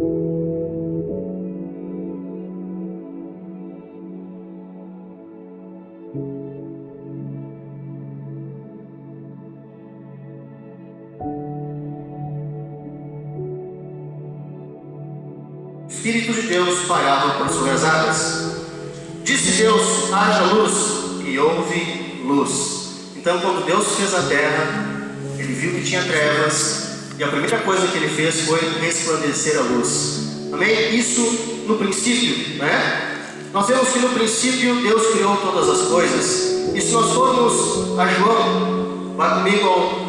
O Espírito de Deus pairava por sobre as águas. Disse Deus: haja luz, e houve luz. Então, quando Deus fez a terra, Ele viu que tinha trevas, e a primeira coisa que Ele fez foi resplandecer a luz. Amém? Isso no princípio, né? Nós vemos que no princípio Deus criou todas as coisas. E se nós formos a João, vá comigo ao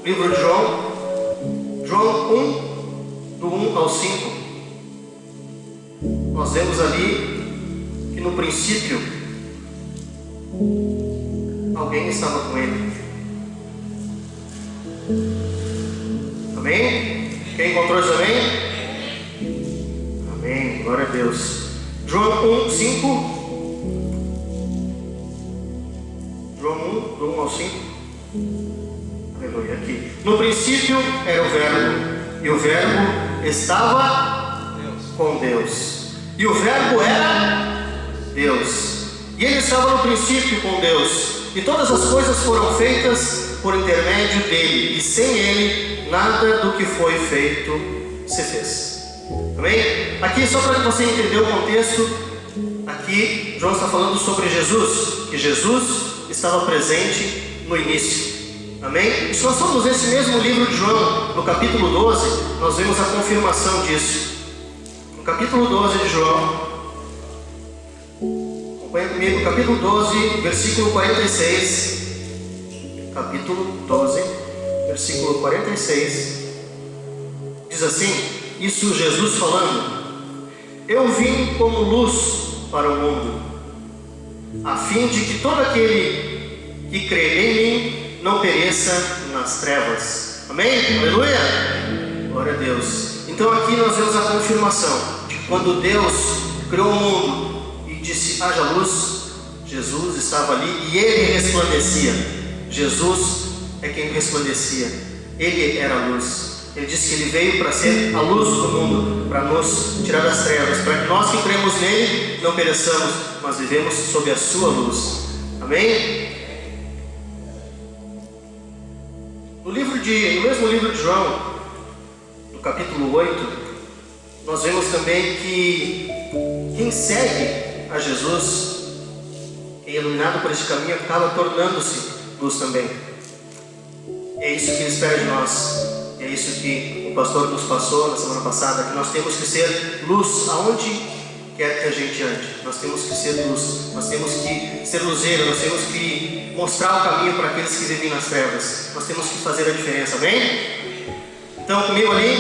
livro de João, João 1, do 1 ao 5. Nós vemos ali que no princípio alguém estava com Ele. Amém? Quem encontrou isso, amém? Amém, glória a Deus. João 1, 5. João 1, do 1 ao 5. Aleluia, aqui. No princípio era o Verbo, e o Verbo estava com Deus. E o Verbo era Deus. E Ele estava no princípio com Deus. E todas as coisas foram feitas por intermédio dEle. E sem Ele, nada do que foi feito se fez. Amém? Aqui, só para você entender o contexto, aqui João está falando sobre Jesus. Que Jesus estava presente no início. Amém? E se nós formos nesse mesmo livro de João, no capítulo 12, nós vemos a confirmação disso. No capítulo 12 de João, acompanha comigo, capítulo 12, versículo 46. Capítulo 12, versículo 46. Diz assim, isso Jesus falando: eu vim como luz para o mundo, a fim de que todo aquele que crê em mim não pereça nas trevas. Amém? Aleluia! Glória a Deus. Então aqui nós vemos a confirmação de que quando Deus criou o mundo e disse haja luz, Jesus estava ali e Ele resplandecia. Jesus é quem resplandecia. Ele era a luz. Ele disse que Ele veio para ser a luz do mundo, para nos tirar das trevas, para que nós que cremos nele não pereçamos, mas vivemos sob a sua luz. Amém? No mesmo livro de João, no capítulo 8, nós vemos também que quem segue a Jesus, quem é iluminado por este caminho, acaba tornando-se luz também. É isso que Ele espera de nós. É isso que o pastor nos passou na semana passada, que nós temos que ser luz aonde quer que a gente ande. Nós temos que ser luz, nós temos que ser luzeiro, nós temos que mostrar o caminho para aqueles que vivem nas trevas. Nós temos que fazer a diferença, amém? Então comigo ali,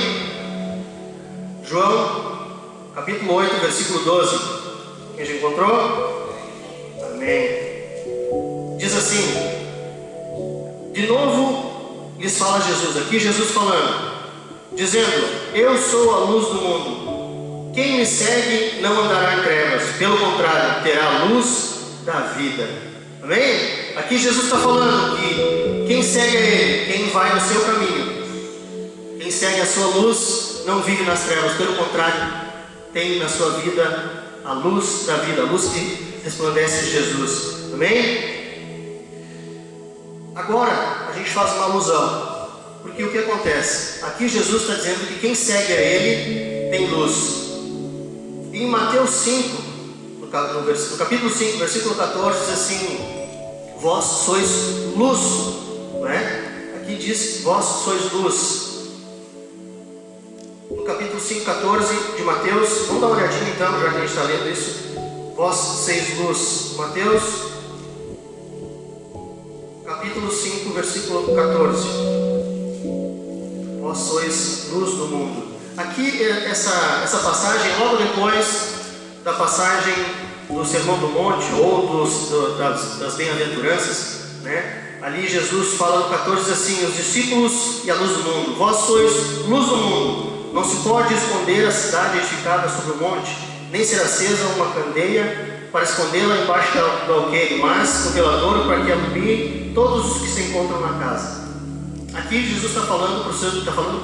João, capítulo 8, versículo 12. Quem já encontrou? Amém. Diz assim, de novo lhes fala Jesus, aqui Jesus falando, dizendo, eu sou a luz do mundo, quem me segue não andará em trevas, pelo contrário, terá a luz da vida. Amém? Aqui Jesus está falando que quem segue a Ele, quem vai no seu caminho, quem segue a sua luz, não vive nas trevas, pelo contrário, tem na sua vida a luz da vida, a luz que resplandece de Jesus. Amém? Agora, a gente faz uma alusão, porque o que acontece? Aqui Jesus está dizendo que quem segue a Ele tem luz. E em Mateus 5, no capítulo 5, versículo 14, diz assim, vós sois luz, não é? Aqui diz, vós sois luz. No capítulo 5, 14 de Mateus, vamos dar uma olhadinha então, já que a gente está lendo isso. Vós sois luz. Mateus capítulo 5, versículo 14. Vós sois luz do mundo. Aqui, essa passagem, logo depois da passagem do Sermão do Monte, ou das bem-aventuranças, né? Ali Jesus fala no 14, diz assim, os discípulos e a luz do mundo. Vós sois luz do mundo. Não se pode esconder a cidade edificada sobre o monte, nem ser acesa uma candeia para escondê-la embaixo do alqueire, mas com velador para que alumie todos os que se encontram na casa. Aqui Jesus está falando para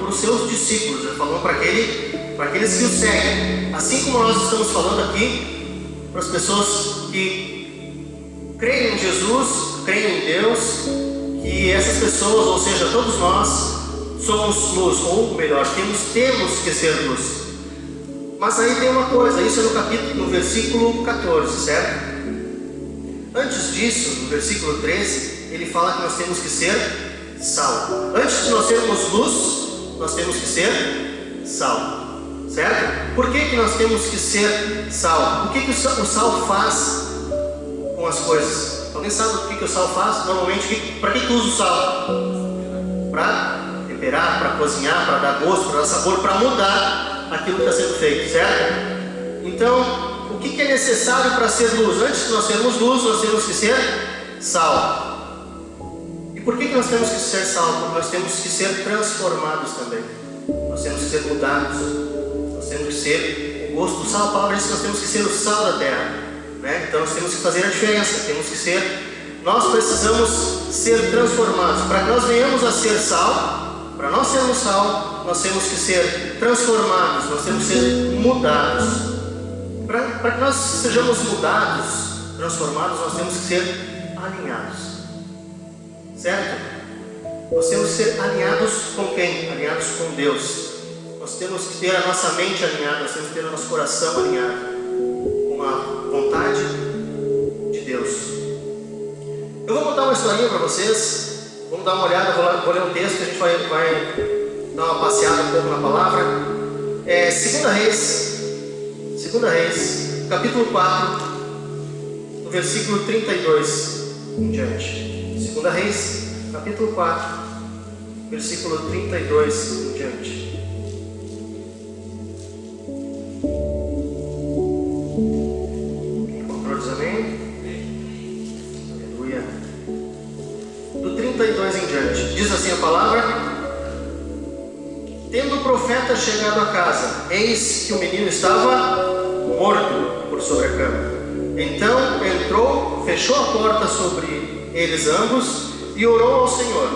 os seus discípulos, está falando para aqueles que o seguem. Assim como nós estamos falando aqui para as pessoas que creem em Jesus, creem em Deus, que essas pessoas, ou seja, todos nós, somos luz, ou melhor, temos que ser luz. Mas aí tem uma coisa, isso é no versículo 14, certo? Antes disso, no versículo 13, ele fala que nós temos que ser sal. Antes de nós sermos luz, nós temos que ser sal, certo? Por que nós temos que ser sal? O que o sal faz com as coisas? Alguém sabe o que o sal faz? Normalmente, para que usa o sal? Para temperar, para cozinhar, para dar gosto, para dar sabor, para mudar aquilo que está sendo feito, certo? Então, o que é necessário para ser luz? Antes de nós sermos luz, nós temos que ser sal. E por que nós temos que ser sal? Porque nós temos que ser transformados também. Nós temos que ser mudados. Nós temos que ser o gosto do sal. A palavra diz que nós temos que ser o sal da terra, né? Então nós temos que fazer a diferença. Nós precisamos ser transformados. Para que nós venhamos a ser sal, para nós sermos sal, nós temos que ser transformados. Nós temos que ser mudados. Para que nós sejamos mudados, transformados, nós temos que ser alinhados. Certo? Nós temos que ser alinhados com quem? Alinhados com Deus. Nós temos que ter a nossa mente alinhada, nós temos que ter o nosso coração alinhado com a vontade de Deus. Eu vou contar uma historinha para vocês. Vamos dar uma olhada, vou ler um texto, a gente vai dar uma passeada um pouco na palavra. 2 Reis, capítulo 4, no versículo 32 em diante. 2 Reis, capítulo 4, versículo 32 em diante. Encontrou, diz amém? Aleluia. Do 32 em diante, diz assim a palavra: Tendo o profeta chegado a casa, eis que o menino estava morto por sobre a cama. Então entrou, fechou a porta sobre eles ambos e orou ao Senhor.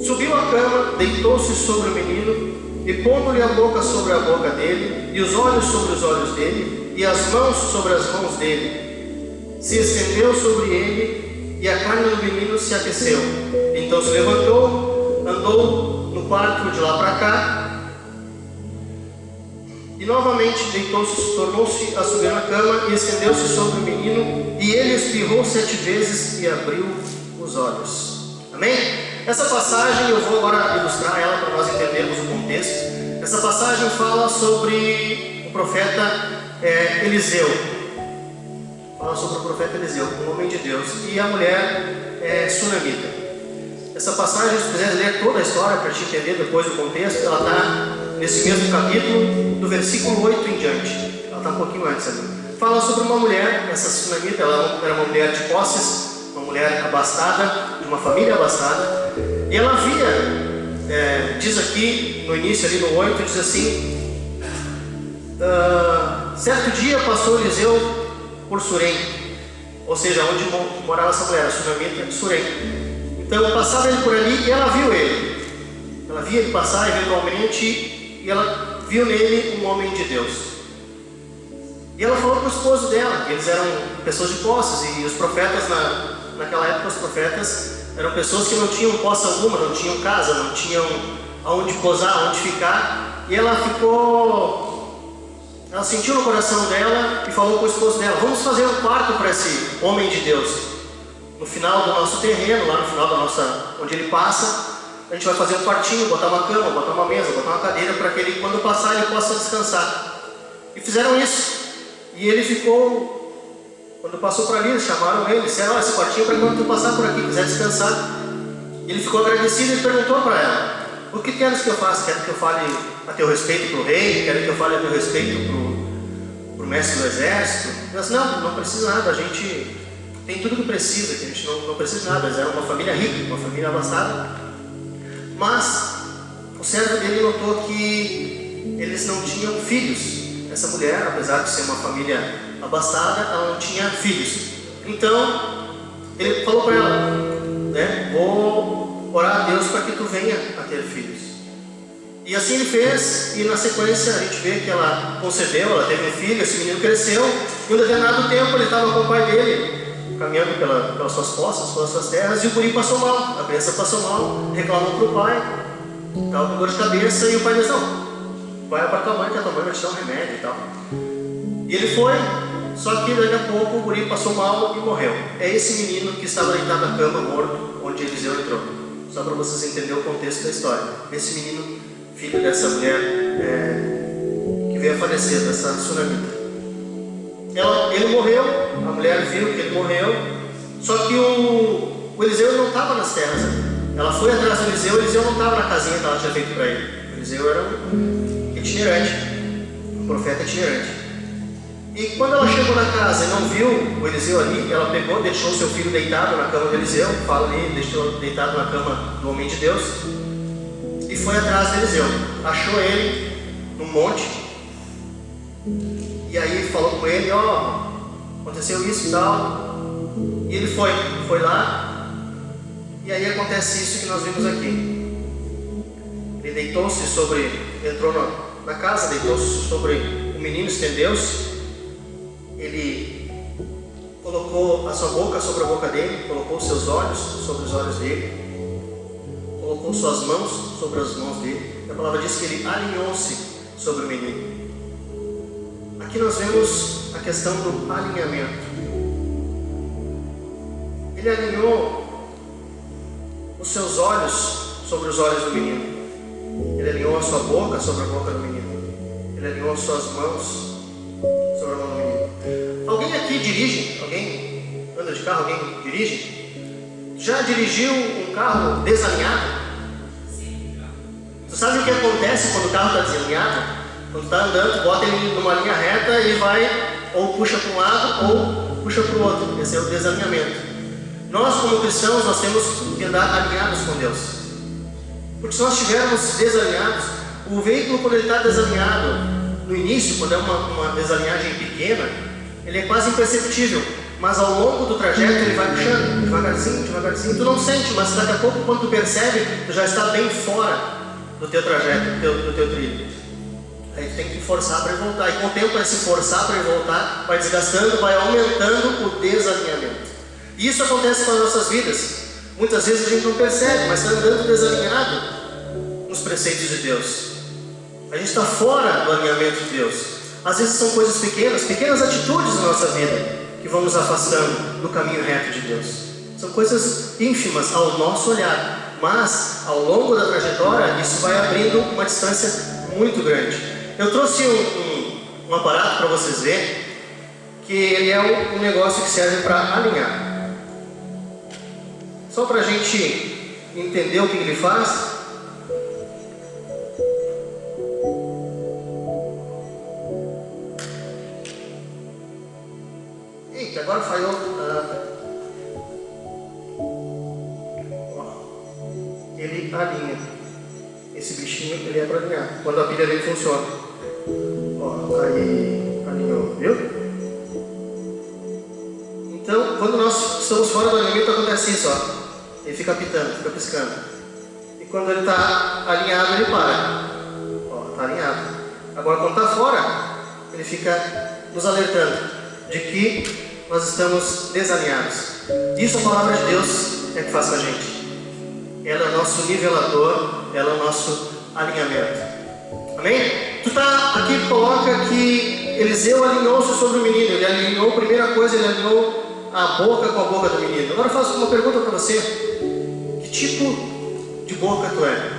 Subiu à cama, deitou-se sobre o menino e pondo-lhe a boca sobre a boca dele e os olhos sobre os olhos dele e as mãos sobre as mãos dele, se estendeu sobre ele e a carne do menino se aqueceu. Então se levantou, andou no quarto de lá para cá e novamente deitou-se, tornou-se a subir na cama e estendeu-se sobre o menino, e ele espirrou 7 vezes e abriu os olhos. Amém? Essa passagem, eu vou agora ilustrar ela para nós entendermos o contexto. Essa passagem fala sobre o profeta Eliseu. Fala sobre o profeta Eliseu, um homem de Deus, e a mulher sunamita. Essa passagem, se quiser ler toda a história para te entender depois o contexto, ela está nesse mesmo capítulo, do versículo 8 em diante. Ela está um pouquinho antes ali. Fala sobre uma mulher, essa sunamita, ela era uma mulher de posses, uma mulher abastada, de uma família abastada, e ela via, diz aqui no início, ali no 8, diz assim: certo dia passou Eliseu por Surém, ou seja, onde morava essa mulher, a sunamita, Surém. Então passava ele por ali e ela viu ele. Ela via ele passar eventualmente e ela viu nele um homem de Deus. E ela falou para o esposo dela, que eles eram pessoas de posses, e os profetas, naquela época, os profetas eram pessoas que não tinham posse alguma, não tinham casa, não tinham aonde posar, aonde ficar. E ela sentiu no coração dela e falou para o esposo dela: vamos fazer um quarto para esse homem de Deus. No final do nosso terreno, lá no final da nossa, onde ele passa, a gente vai fazer um quartinho, botar uma cama, botar uma mesa, botar uma cadeira, para que ele, quando passar, ele possa descansar. E fizeram isso. E ele ficou, quando passou por ali, eles chamaram ele, disseram: esse quartinho é para quando tu passar por aqui, quiser descansar. E ele ficou agradecido e perguntou para ela: o que queres que eu faça? Queres que eu fale a teu respeito para o rei? Queres que eu fale a teu respeito para o mestre do exército? Ela disse: não precisa nada, a gente tem tudo que precisa, que a gente não precisa de nada. Eles eram uma família rica, uma família abastada. Mas o servo dele notou que eles não tinham filhos. Essa mulher, apesar de ser uma família abastada, ela não tinha filhos. Então ele falou para ela, vou orar a Deus para que tu venha a ter filhos. E assim ele fez, e na sequência a gente vê que ela concebeu, ela teve um filho, esse menino cresceu, e um determinado tempo ele estava com o pai dele, caminhando pelas suas postas, pelas suas terras, e o guri passou mal, a criança passou mal, reclamou para o pai, estava com dor de cabeça, e o pai disse: não, vai para tua mãe, que a tua mãe vai te dar um remédio e tal. E ele foi, só que daqui a pouco o guri passou mal e morreu. É esse menino que estava deitado na cama, morto, onde Eliseu entrou. Só para vocês entenderem o contexto da história. Esse menino, filho dessa mulher que veio a falecer, dessa sunamita. Ele morreu, a mulher viu que ele morreu, só que o Eliseu não estava nas terras. Ela foi atrás do Eliseu, o Eliseu não estava na casinha que ela tinha feito para ele. O Eliseu era um itinerante, um profeta itinerante. E quando ela chegou na casa e não viu o Eliseu ali, ela pegou, deixou seu filho deitado na cama do Eliseu, fala ali, deixou deitado na cama do homem de Deus, e foi atrás do Eliseu. Achou ele no monte, e aí falou com ele: ó, aconteceu isso e tal. E ele foi lá, e aí acontece isso que nós vimos aqui. Ele deitou-se entrou na casa, deitou-se sobre o menino, estendeu-se. Ele colocou a sua boca sobre a boca dele, colocou seus olhos sobre os olhos dele, colocou suas mãos sobre as mãos dele. A palavra diz que ele alinhou-se sobre o menino. Aqui nós vemos a questão do alinhamento. Ele alinhou os seus olhos sobre os olhos do menino. Ele alinhou a sua boca sobre a boca do menino. Ele alinhou as suas mãos sobre a mão do menino. Alguém aqui dirige? Alguém anda de carro? Alguém dirige? Já dirigiu um carro desalinhado? Tu sabe o que acontece quando o carro está desalinhado? Quando está andando, bota ele numa linha reta, ele vai ou puxa para um lado ou puxa para o outro. Esse é o desalinhamento. Nós, como cristãos, nós temos que andar alinhados com Deus. Porque se nós estivermos desalinhados, o veículo, quando ele está desalinhado, no início, quando é uma desalinhagem pequena, ele é quase imperceptível, mas ao longo do trajeto ele vai puxando, devagarzinho, devagarzinho. Tu não sente, mas daqui a pouco, quando tu percebe, tu já está bem fora do teu trajeto, do teu trilho. Aí tu tem que forçar para voltar, e com o tempo esse forçar para voltar vai desgastando, vai aumentando o desalinhamento. E isso acontece com as nossas vidas. Muitas vezes a gente não percebe, mas está andando desalinhado nos preceitos de Deus. A gente está fora do alinhamento de Deus. Às vezes são coisas pequenas atitudes na nossa vida que vão nos afastando do caminho reto de Deus. São coisas ínfimas ao nosso olhar, mas ao longo da trajetória isso vai abrindo uma distância muito grande. Eu trouxe um aparato para vocês verem, que ele é um negócio que serve para alinhar. Só para a gente entender o que ele faz. Eita, agora falhou. Ele alinha. Esse bichinho ele é para alinhar. Quando a pilha dele funciona. Ó, aí alinhou, viu? Então, quando nós estamos fora do alinhamento, acontece isso, ó. Ele fica apitando, fica piscando. E quando ele está alinhado, ele para. Ó, está alinhado. Agora, quando está fora, ele fica nos alertando de que nós estamos desalinhados. Isso a palavra de Deus é que faz com a gente. Ela é o nosso nivelador, ela é o nosso alinhamento. Amém? Tu tá aqui, coloca que Eliseu alinhou-se sobre o menino. Ele alinhou, primeira coisa, ele alinhou a boca com a boca do menino. Agora eu faço uma pergunta para você. Que tipo de boca tu é?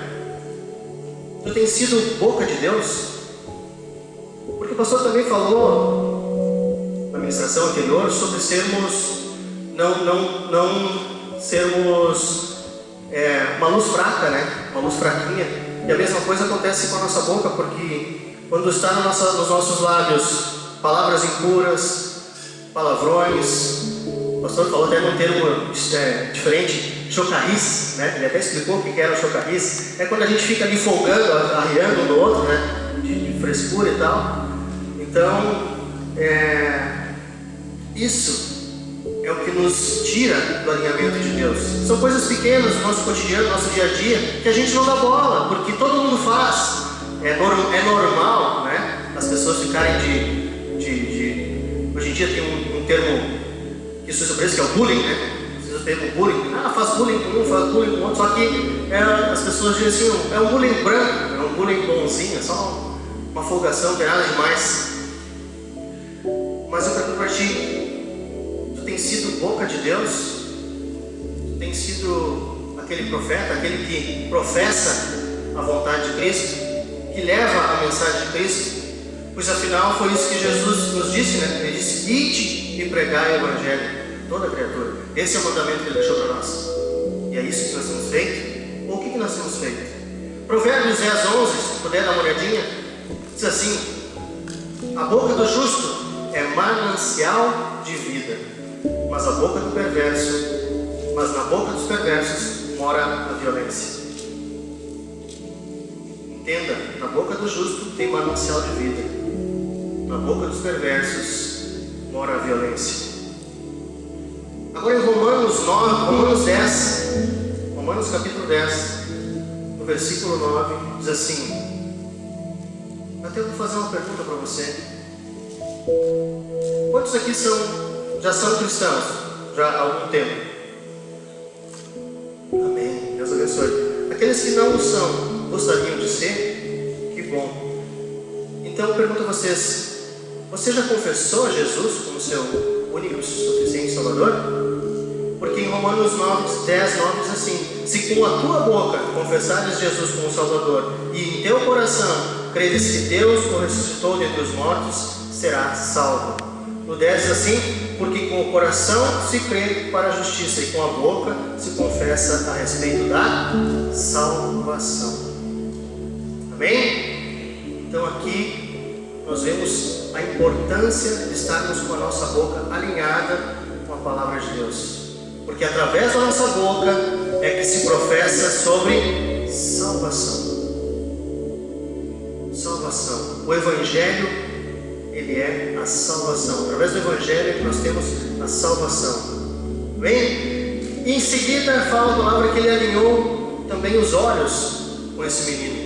Tu tem sido boca de Deus? Porque o pastor também falou na ministração anterior sobre sermos, não sermos uma luz fraca, né? Uma luz fraquinha. E a mesma coisa acontece com a nossa boca, porque quando está nos nossos lábios palavras impuras, palavrões, o pastor falou até num termo diferente, chocarrice, né? Ele até explicou o que era o chocarrice. É quando a gente fica ali folgando, arriando um do outro, né? De frescura e tal. Então, isso é é o que nos tira do alinhamento de Deus. São coisas pequenas do nosso cotidiano, do nosso dia a dia, que a gente não dá bola, porque todo mundo faz. É normal, né? As pessoas ficarem Hoje em dia tem um termo que se usa para isso, que é o bullying, né? Se usa o termo bullying. Faz bullying com um, faz bullying com outro. Só que as pessoas dizem assim, é um bullying branco, é um bullying bonzinho, é só uma folgação, não tem nada demais. Mas eu pergunto para ti, tu tem sido boca de Deus? Tu tem sido aquele profeta, aquele que professa a vontade de Cristo, que leva a mensagem de Cristo? Pois afinal foi isso que Jesus nos disse, né? Ele disse, ide e pregai o Evangelho a toda criatura. Esse é o mandamento que Ele deixou para nós. E é isso que nós temos feito. Ou o que nós temos feito? Provérbios 10:11, se puder dar uma olhadinha, diz assim: a boca do justo é manancial de vida, mas na boca dos perversos mora a violência. Entenda, na boca do justo tem manancial de vida, na boca dos perversos mora a violência. Agora em Romanos capítulo 10, no versículo 9, diz assim, até vou fazer uma pergunta para você. Quantos aqui já são cristãos? Já há algum tempo? Amém, Deus abençoe. Aqueles que não são, gostariam de ser? Que bom. Então eu pergunto a vocês, você já confessou a Jesus como seu único e suficiente Salvador? Porque em Romanos 10:9 diz assim, se com a tua boca confessares Jesus como Salvador e em teu coração creres que Deus o ressuscitou dentre os mortos, serás salvo. No 10 diz assim, porque com o coração se crê para a justiça e com a boca se confessa a respeito da salvação. Amém? Então aqui nós vemos a importância de estarmos com a nossa boca alinhada com a palavra de Deus. Porque através da nossa boca é que se professa sobre salvação. Salvação. O Evangelho, ele é a salvação. Através do Evangelho é que nós temos a salvação. Bem? E em seguida fala a palavra que ele alinhou também os olhos com esse menino.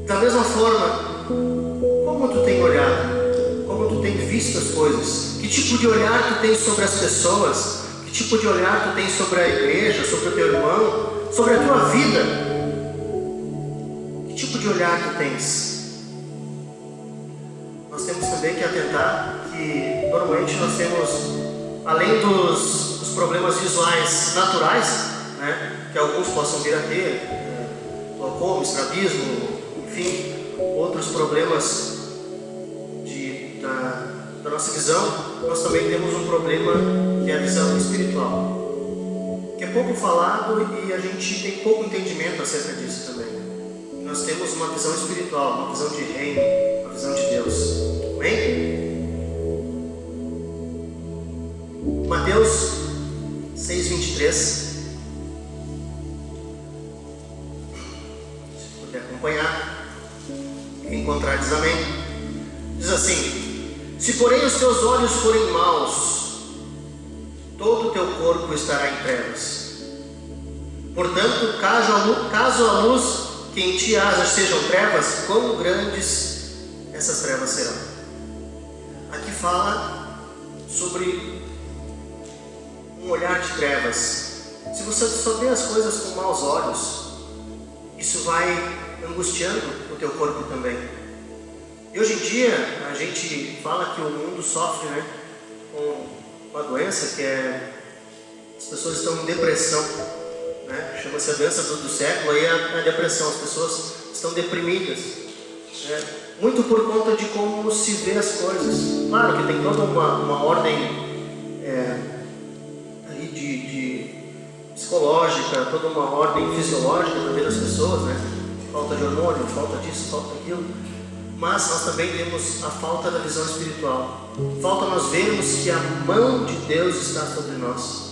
Da mesma forma, como tu tem olhado? Como tu tem visto as coisas? Que tipo de olhar tu tens sobre as pessoas? Que tipo de olhar tu tens sobre a igreja, sobre o teu irmão, sobre a tua vida? Que tipo de olhar tu tens? Nós temos também que atentar que normalmente nós temos, além dos problemas visuais naturais, né, que alguns possam vir a ter, glaucoma, estrabismo, enfim, outros problemas da nossa visão, nós também temos um problema que é a visão espiritual, que é pouco falado e a gente tem pouco entendimento acerca disso também. Nós temos uma visão espiritual, uma visão de reino, uma visão de Deus. Amém? Mateus 6:23. Se puder acompanhar, encontrar diz amém. Diz assim: se porém os teus olhos forem maus, todo o teu corpo estará em trevas. Portanto, caso a luz que em ti haja sejam trevas, quão grandes essas trevas serão. Aqui fala sobre um olhar de trevas. Se você só vê as coisas com maus olhos, isso vai angustiando o teu corpo também. E hoje em dia a gente fala que o mundo sofre, né, com uma doença que é, as pessoas estão em depressão, né? Chama-se a doença do século, aí a depressão, as pessoas estão deprimidas, né? Muito por conta de como se vê as coisas. Claro que tem toda uma ordem ali de psicológica, toda uma ordem fisiológica também das pessoas, né? Falta de hormônio, falta disso, falta daquilo. Mas nós também temos a falta da visão espiritual. Falta nós vermos que a mão de Deus está sobre nós.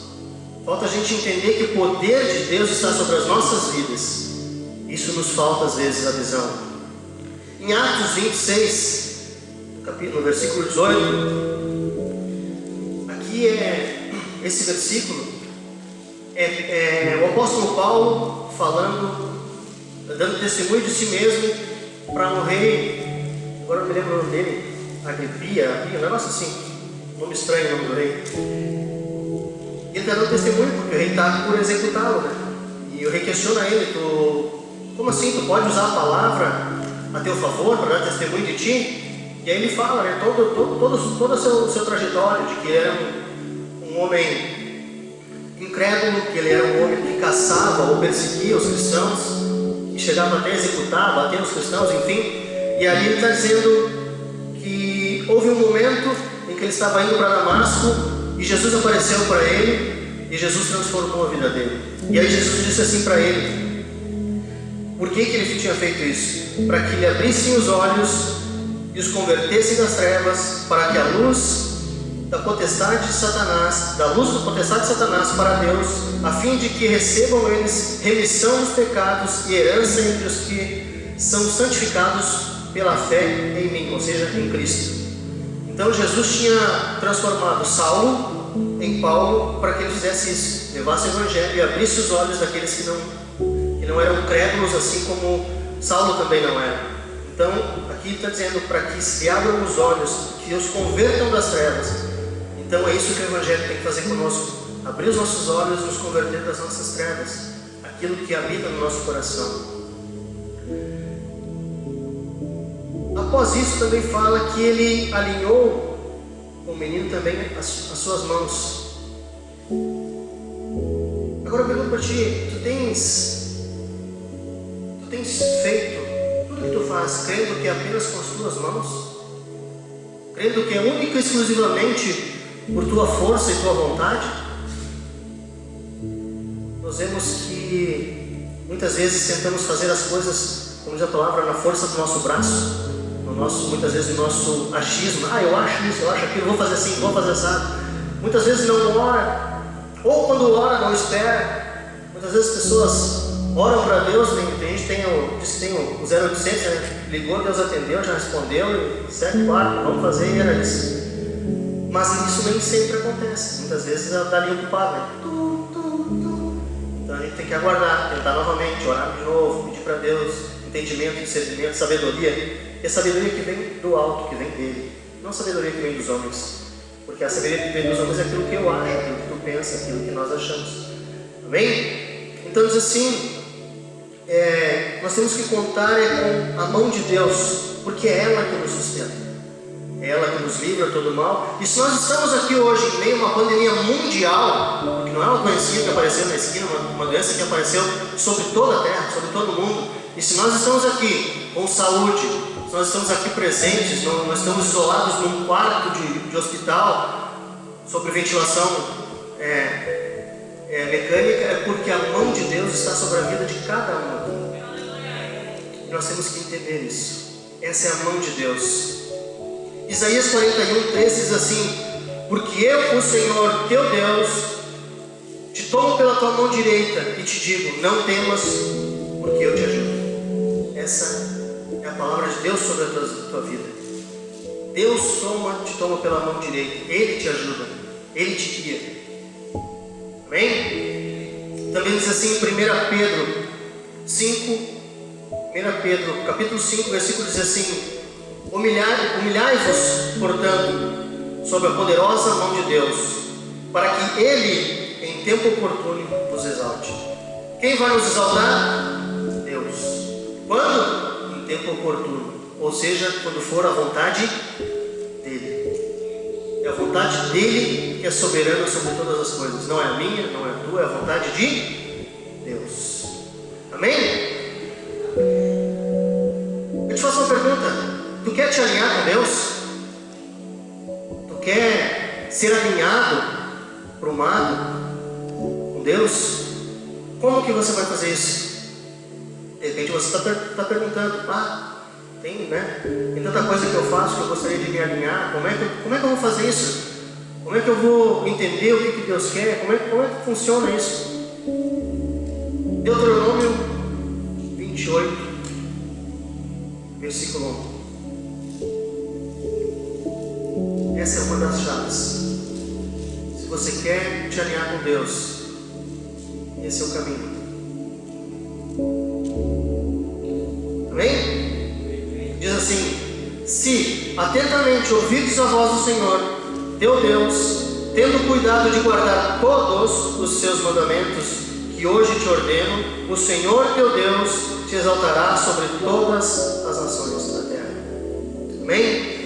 Falta a gente entender que o poder de Deus está sobre as nossas vidas. Isso nos falta às vezes a visão. Em Atos 26, no versículo 18, aqui é esse versículo, o apóstolo Paulo falando, dando testemunho de si mesmo para um rei, agora eu não me lembro o nome dele, Agripia, um negócio assim, nome estranho o nome do rei. Ele está dando testemunho porque o rei está por executá-lo, né? E o rei questiona ele: como assim, tu pode usar a palavra a teu favor para dar testemunho de ti? E aí ele fala, né, todo o seu trajetório, de que ele era um homem incrédulo, que ele era um homem que caçava ou perseguia os cristãos, que chegava até a executar, bater nos cristãos, enfim. E ali ele está dizendo que houve um momento em que ele estava indo para Damasco e Jesus apareceu para ele e Jesus transformou a vida dele. E aí Jesus disse assim para ele: por que ele tinha feito isso? Para que lhe abrissem os olhos e os convertessem das trevas, para que a luz da potestade de Satanás, para Deus, a fim de que recebam eles remissão dos pecados e herança entre os que são santificados pela fé em mim, ou seja, em Cristo. Então Jesus tinha transformado Saulo em Paulo para que ele fizesse isso, levasse o evangelho e abrisse os olhos daqueles que não eram crédulos, assim como Saulo também não era. Então aqui está dizendo para que se abram os olhos, que os convertam das trevas. Então é isso que o evangelho tem que fazer conosco: abrir os nossos olhos e nos converter das nossas trevas, aquilo que habita no nosso coração. Após isso também fala que ele alinhou o menino também as suas mãos. Agora eu pergunto para ti: tu tens feito tudo que tu faz crendo que é apenas com as tuas mãos? Crendo que é única e exclusivamente por tua força e tua vontade? Nós vemos que muitas vezes tentamos fazer as coisas, como diz a palavra, na força do nosso braço, muitas vezes no nosso achismo. Eu acho isso, eu acho aquilo, vou fazer assim, vou fazer assado. Muitas vezes não ora, ou quando ora não espera. Muitas vezes as pessoas oram para Deus, tem gente que tem o 0800, né? Ligou, Deus atendeu, já respondeu, e segue, claro, vamos fazer, e era isso. Mas isso nem sempre acontece. Muitas vezes dá ali o culpado, né? Então a gente tem que aguardar, tentar novamente, orar de novo, pedir para Deus entendimento, discernimento, sabedoria. E a sabedoria que vem do alto, que vem dele, não a sabedoria que vem dos homens. Porque a sabedoria que vem dos homens é aquilo que eu acho, aquilo que tu pensa, aquilo que nós achamos. Amém? Então diz assim, nós temos que contar com a mão de Deus, porque é ela que nos sustenta, é ela que nos livra de todo mal. E se nós estamos aqui hoje em meio a uma pandemia mundial, porque não é uma doença que apareceu na esquina, uma doença que apareceu sobre toda a terra, sobre todo o mundo, e se nós estamos aqui com saúde, se nós estamos aqui presentes, não estamos isolados num quarto de hospital, sobre ventilação mecânica, é porque a mão de Deus está sobre a vida de cada um aqui. E nós temos que entender isso. Essa é a mão de Deus. Isaías 41:13 diz assim: porque eu, o Senhor teu Deus, te tomo pela tua mão direita e te digo, não temas, porque eu te ajudo. Essa é a palavra de Deus sobre a tua vida. Deus te toma pela mão direita, Ele te ajuda, Ele te guia. Amém? Também diz assim em 1 Pedro capítulo 5, versículo diz assim: humilhai-vos, portanto, sob a poderosa mão de Deus, para que Ele, em tempo oportuno, vos exalte. Quem vai nos exaltar? Deus. Quando? Em tempo oportuno, ou seja, quando for a vontade dEle. É a vontade dEle que é soberana sobre todas as coisas. Não é a minha, não é a tua, é a vontade de Deus. Amém? Eu te faço uma pergunta: tu quer te alinhar com Deus? Tu quer ser alinhado, prumado com Deus? Como que você vai fazer isso? De repente você está perguntando: tem tanta coisa que eu faço que eu gostaria de me alinhar. Como é que eu vou fazer isso? Como é que eu vou entender o que Deus quer? Como é que funciona isso? Deuteronômio 28, versículo 1. Essa é uma das chaves. você quer te alinhar com Deus, esse é o caminho. Amém? Diz assim: se atentamente ouvirdes a voz do Senhor, teu Deus, tendo cuidado de guardar todos os seus mandamentos, que hoje te ordeno, o Senhor teu Deus te exaltará sobre todas as nações da terra. Amém?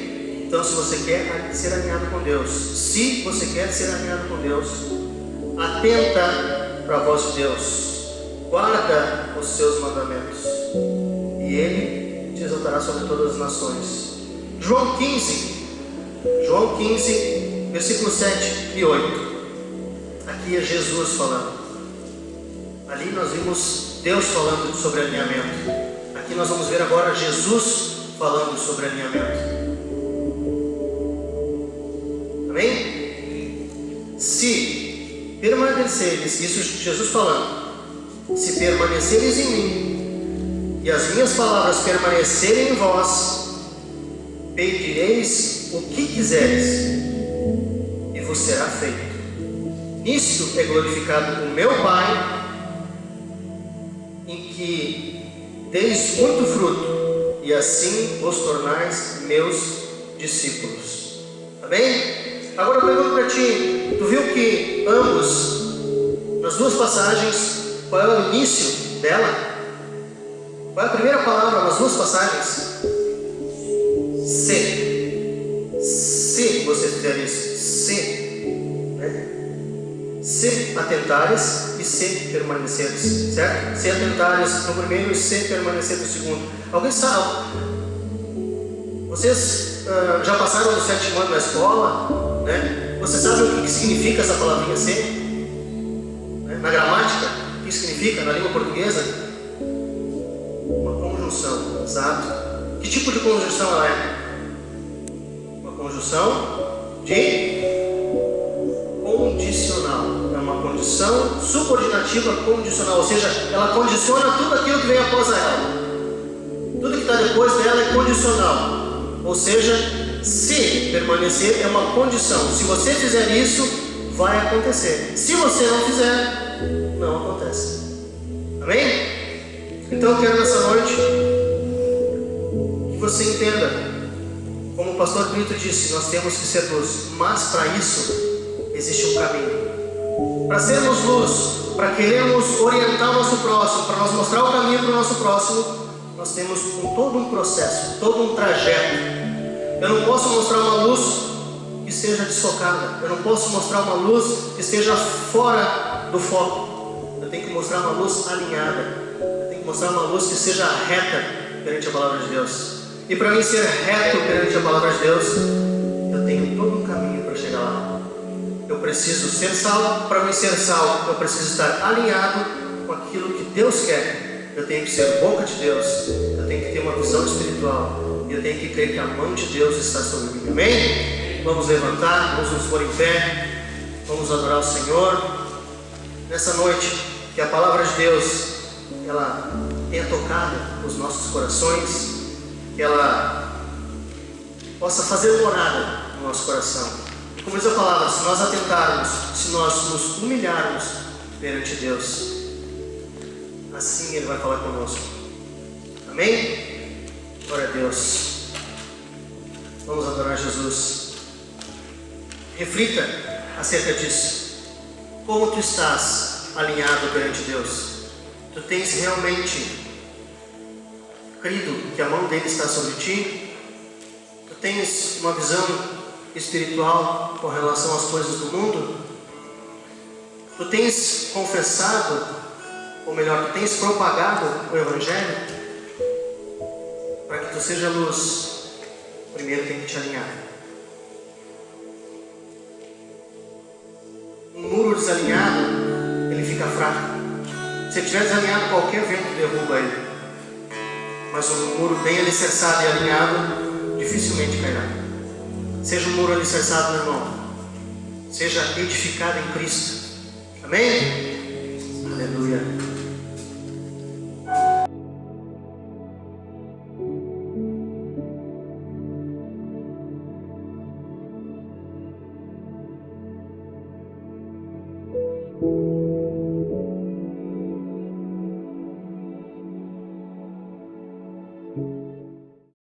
Então, se você quer ser alinhado com Deus, atenta para a voz de Deus, guarda os seus mandamentos, e Ele te exaltará sobre todas as nações. João 15, versículos 7 e 8. Aqui é Jesus falando. Ali nós vimos Deus falando sobre alinhamento. Aqui nós vamos ver agora Jesus falando sobre alinhamento. Amém? Se permaneceres, isso Jesus falando, se permaneceres em mim e as minhas palavras permanecerem em vós, pedireis o que quiseres e vos será feito. Nisto é glorificado o meu Pai, em que deis muito fruto, e assim vos tornais meus discípulos. Amém? Agora eu pergunto para ti, tu viu que ambos, nas duas passagens, qual é o início dela? Qual é a primeira palavra nas duas passagens? Se você fizer isso, se atentares e se permaneceres, certo? Se atentares no primeiro e se permanecer no segundo. Alguém sabe? Vocês já passaram os 7 anos na escola, né? Você sabe o que significa essa palavrinha se? Né? Na gramática, o que significa na língua portuguesa? Uma conjunção, exato. Que tipo de conjunção ela é? Uma conjunção de condicional. É uma condição subordinativa condicional, ou seja, ela condiciona tudo aquilo que vem após ela. Tudo que está depois dela é condicional. Ou seja, se permanecer é uma condição. Se você fizer isso, vai acontecer. Se você não fizer, não acontece. Amém? Então eu quero nessa noite que você entenda, como o pastor Brito disse, nós temos que ser luz. Mas para isso existe um caminho. Para sermos luz, para querermos orientar o nosso próximo, para nós mostrar o caminho para o nosso próximo, nós temos todo um processo, todo um trajeto. Eu não posso mostrar uma luz que esteja desfocada. Eu não posso mostrar uma luz que esteja fora do foco. Eu tenho que mostrar uma luz alinhada. Eu tenho que mostrar uma luz que seja reta perante a palavra de Deus. E para mim ser reto perante a palavra de Deus, eu tenho todo um caminho para chegar lá. Eu preciso ser salvo. Para mim ser salvo, eu preciso estar alinhado com aquilo que Deus quer. Eu tenho que ser boca de Deus. Eu tenho que ter uma visão espiritual. E eu tenho que crer que a mão de Deus está sobre mim. Amém? Vamos levantar, vamos nos pôr em pé. Vamos adorar o Senhor. Nessa noite, que a palavra de Deus, ela tenha tocado os nossos corações. Que ela possa fazer morada no nosso coração. E como diz a palavra, se nós atentarmos, se nós nos humilharmos perante Deus, assim Ele vai falar conosco. Amém? Glória a Deus. Vamos adorar Jesus. Reflita acerca disso. Como tu estás alinhado perante Deus? Tu tens realmente crido que a mão dele está sobre ti? Tu tens uma visão espiritual com relação às coisas do mundo? Tu tens confessado, ou melhor, tu tens propagado o Evangelho? Para que tu seja luz, primeiro tem que te alinhar. Um muro desalinhado, ele fica fraco. Se ele estiver desalinhado, qualquer vento derruba ele. Mas um muro bem alicerçado e alinhado, dificilmente cairá. Seja um muro alicerçado, meu irmão. Seja edificado em Cristo. Amém? Aleluia.